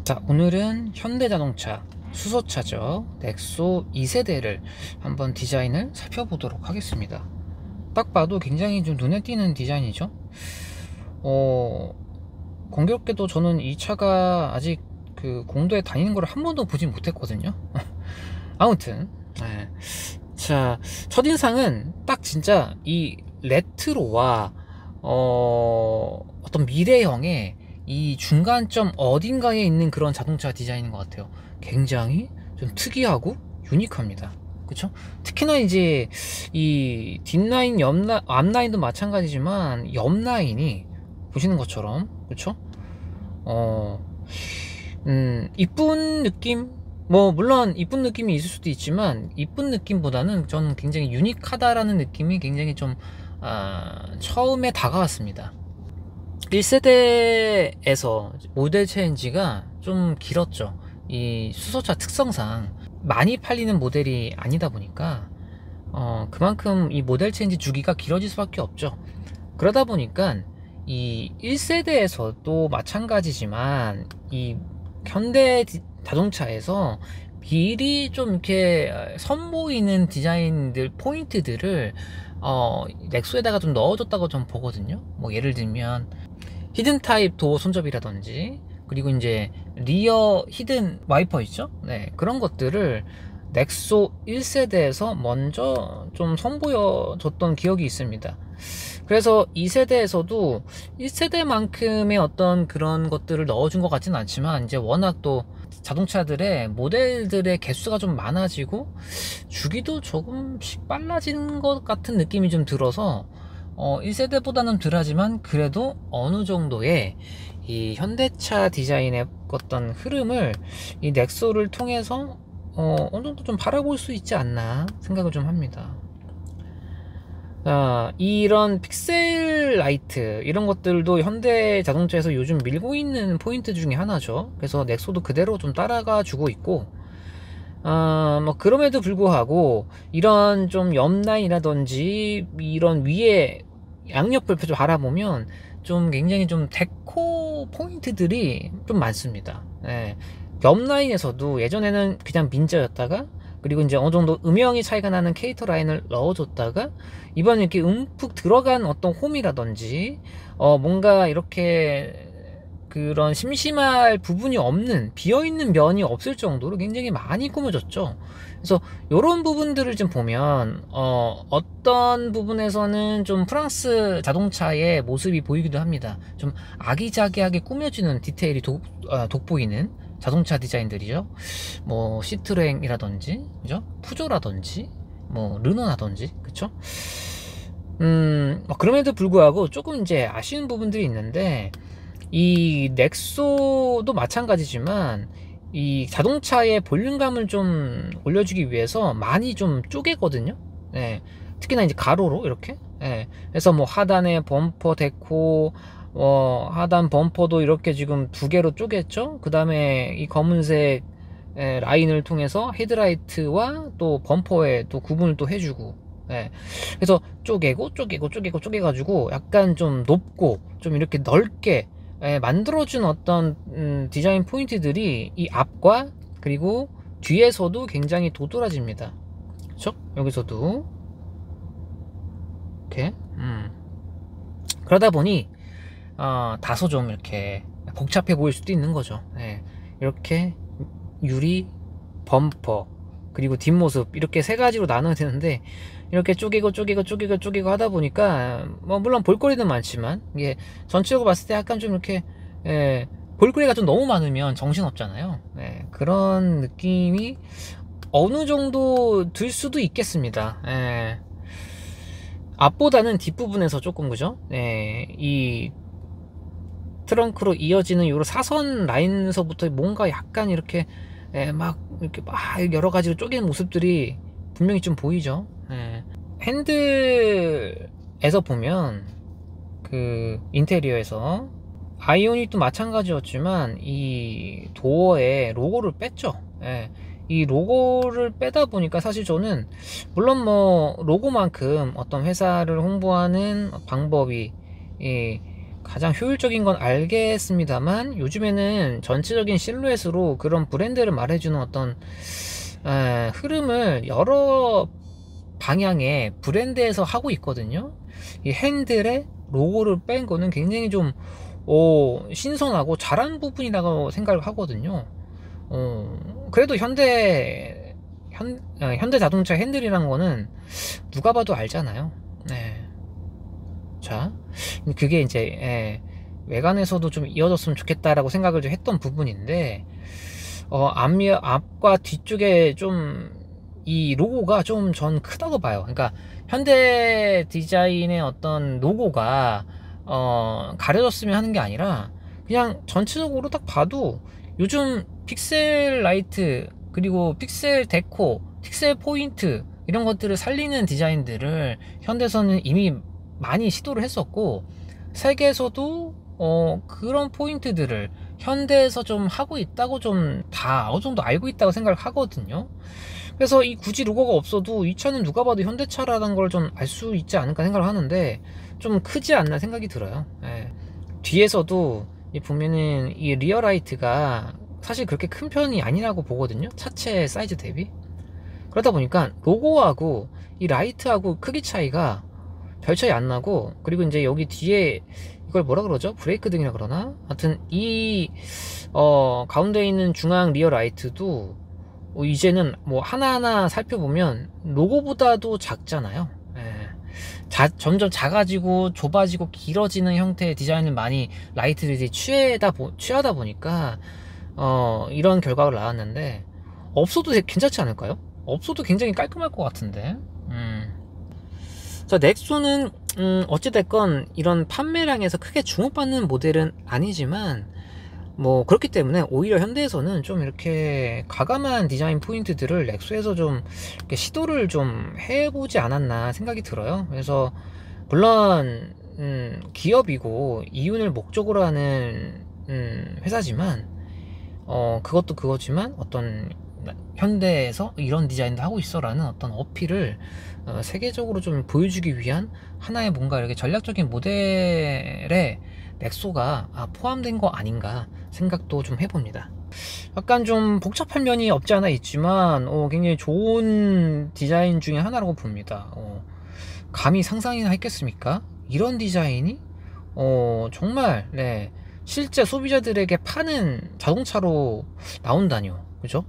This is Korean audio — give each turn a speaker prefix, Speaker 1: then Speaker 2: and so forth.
Speaker 1: 자, 오늘은 현대자동차 수소차죠. 넥소 2세대를 한번 디자인을 살펴보도록 하겠습니다. 딱 봐도 굉장히 좀 눈에 띄는 디자인이죠. 공교롭게도 저는 이 차가 아직 그 공도에 다니는 걸 한 번도 보진 못했거든요. 아무튼 자, 첫인상은 딱 진짜 이 레트로와 어떤 미래형의 이 중간점 어딘가에 있는 그런 자동차 디자인인 것 같아요. 굉장히 좀 특이하고 유니크합니다. 그쵸? 특히나 이제 이 뒷라인, 앞라인도 마찬가지지만 옆라인이 보시는 것처럼, 그쵸? 이쁜 느낌? 뭐 물론 이쁜 느낌이 있을 수도 있지만 이쁜 느낌보다는 저는 굉장히 유니크하다라는 느낌이 굉장히 좀 처음에 다가왔습니다. 1세대에서 모델 체인지가 좀 길었죠. 이 수소차 특성상 많이 팔리는 모델이 아니다 보니까 그만큼 이 모델 체인지 주기가 길어질 수밖에 없죠. 그러다 보니까 이 1세대에서도 마찬가지지만 이 현대 자동차에서 미리 좀 이렇게 선보이는 디자인들 포인트들을 넥소에다가 좀 넣어줬다고 좀 보거든요. 뭐 예를 들면 히든 타입 도어 손잡이라든지, 그리고 이제 리어 히든 와이퍼 있죠. 네, 그런 것들을 넥소 1세대에서 먼저 좀 선보여줬던 기억이 있습니다. 그래서 2세대에서도 1세대만큼의 어떤 그런 것들을 넣어준 것 같지는 않지만, 이제 워낙 또 자동차들의 모델들의 개수가 좀 많아지고 주기도 조금씩 빨라지는 것 같은 느낌이 좀 들어서 1세대보다는 덜하지만 그래도 어느 정도의 이 현대차 디자인의 어떤 흐름을 이 넥소를 통해서 어느 정도 좀 바라볼 수 있지 않나 생각을 좀 합니다. 이런 픽셀 라이트 이런 것들도 현대 자동차에서 요즘 밀고 있는 포인트 중에 하나죠. 그래서 넥소도 그대로 좀 따라가 주고 있고, 뭐 그럼에도 불구하고 이런 좀 옆라인이라든지 이런 위에 양옆을 좀 바라보면 좀 굉장히 좀 데코 포인트들이 좀 많습니다. 옆라인에서도 예전에는 그냥 민저였다가, 그리고 이제 어느 정도 음영이 차이가 나는 캐릭터 라인을 넣어줬다가, 이번에 이렇게 움푹 들어간 어떤 홈이라든지 뭔가 이렇게 그런 심심할 부분이 없는, 비어있는 면이 없을 정도로 굉장히 많이 꾸며졌죠. 그래서 이런 부분들을 좀 보면 어떤 부분에서는 좀 프랑스 자동차의 모습이 보이기도 합니다. 좀 아기자기하게 꾸며지는 디테일이 돋보이는 자동차 디자인들이죠. 뭐 시트로행이라든지, 그죠? 푸조라든지, 뭐 르노라든지, 그쵸? 그럼에도 불구하고 조금 이제 아쉬운 부분들이 있는데, 이 넥소도 마찬가지지만 이 자동차의 볼륨감을 좀 올려주기 위해서 많이 좀 쪼개거든요. 특히나 이제 가로로 이렇게. 그래서 뭐 하단에 범퍼 데코, 하단 범퍼도 이렇게 지금 두 개로 쪼갰죠. 그 다음에 이 검은색 라인을 통해서 헤드라이트와 또 범퍼에 또 구분을 또 해주고, 그래서 쪼개가지고 약간 좀 높고 좀 이렇게 넓게 만들어준 어떤 디자인 포인트들이 이 앞과 그리고 뒤에서도 굉장히 도드라집니다. 그렇죠? 여기서도 이렇게 그러다 보니 다소 좀 이렇게 복잡해 보일 수도 있는 거죠. 이렇게 유리, 범퍼, 그리고 뒷모습 이렇게 세 가지로 나눠야 되는데, 이렇게 쪼개고 하다 보니까 뭐 물론 볼거리는 많지만 이게 전체적으로 봤을 때 약간 좀 이렇게 볼거리가 좀 너무 많으면 정신없잖아요. 그런 느낌이 어느 정도 들 수도 있겠습니다. 앞보다는 뒷부분에서 조금, 그죠? 이 트렁크로 이어지는 요 사선 라인에서부터 뭔가 약간 이렇게 막 여러 가지로 쪼개는 모습들이 분명히 좀 보이죠. 핸들에서 보면 그 인테리어에서 아이오닉도 마찬가지였지만 이 도어에 로고를 뺐죠. 이 로고를 빼다 보니까 사실 저는 물론 뭐 로고만큼 어떤 회사를 홍보하는 방법이 가장 효율적인 건 알겠습니다만, 요즘에는 전체적인 실루엣으로 그런 브랜드를 말해주는 어떤 흐름을 여러 방향의 브랜드에서 하고 있거든요. 이 핸들에 로고를 뺀 거는 굉장히 좀 신선하고 잘한 부분이라고 생각을 하거든요. 그래도 현대 자동차 핸들이란 거는 누가 봐도 알잖아요. 네. 자, 그게 이제 외관에서도 좀 이어졌으면 좋겠다라고 생각을 좀 했던 부분인데, 앞과 뒤쪽에 좀 이 로고가 좀 전 크다고 봐요. 그러니까 현대 디자인의 어떤 로고가 가려졌으면 하는 게 아니라, 그냥 전체적으로 딱 봐도 요즘 픽셀 라이트, 그리고 픽셀 데코, 픽셀 포인트, 이런 것들을 살리는 디자인들을 현대에서는 이미 많이 시도를 했었고, 세계에서도 그런 포인트들을 현대에서 좀 하고 있다고 좀 다 어느 정도 알고 있다고 생각을 하거든요. 그래서 이 굳이 로고가 없어도 이 차는 누가 봐도 현대차라는 걸 좀 알 수 있지 않을까 생각을 하는데, 좀 크지 않나 생각이 들어요. 예. 뒤에서도 보면은 이 리어라이트가 사실 그렇게 큰 편이 아니라고 보거든요, 차체 사이즈 대비. 그러다 보니까 로고하고 이 라이트하고 크기 차이가 별 차이 안 나고, 그리고 이제 여기 뒤에 이걸 뭐라 그러죠? 브레이크 등이라 그러나? 하여튼 이 가운데 있는 중앙 리어 라이트도 이제는 뭐 하나하나 살펴보면 로고보다도 작잖아요. 점점 작아지고 좁아지고 길어지는 형태의 디자인을 많이 라이트들이 취하다 보니까 이런 결과가 나왔는데, 없어도 괜찮지 않을까요? 없어도 굉장히 깔끔할 것 같은데. 자, 넥소는 어찌됐건 이런 판매량에서 크게 주목받는 모델은 아니지만, 뭐 그렇기 때문에 오히려 현대에서는 좀 이렇게 과감한 디자인 포인트들을 넥소에서 좀 이렇게 시도를 좀 해보지 않았나 생각이 들어요. 그래서 물론 기업이고 이윤을 목적으로 하는 회사지만, 그것도 그거지만 어떤 현대에서 이런 디자인도 하고 있어 라는 어떤 어필을 세계적으로 좀 보여주기 위한 하나의 뭔가 이렇게 전략적인 모델에 넥소가 포함된 거 아닌가 생각도 좀 해봅니다. 약간 좀 복잡한 면이 없지 않아 있지만 굉장히 좋은 디자인 중에 하나라고 봅니다. 감히 상상이나 했겠습니까? 이런 디자인이 정말 실제 소비자들에게 파는 자동차로 나온다뇨. 그죠?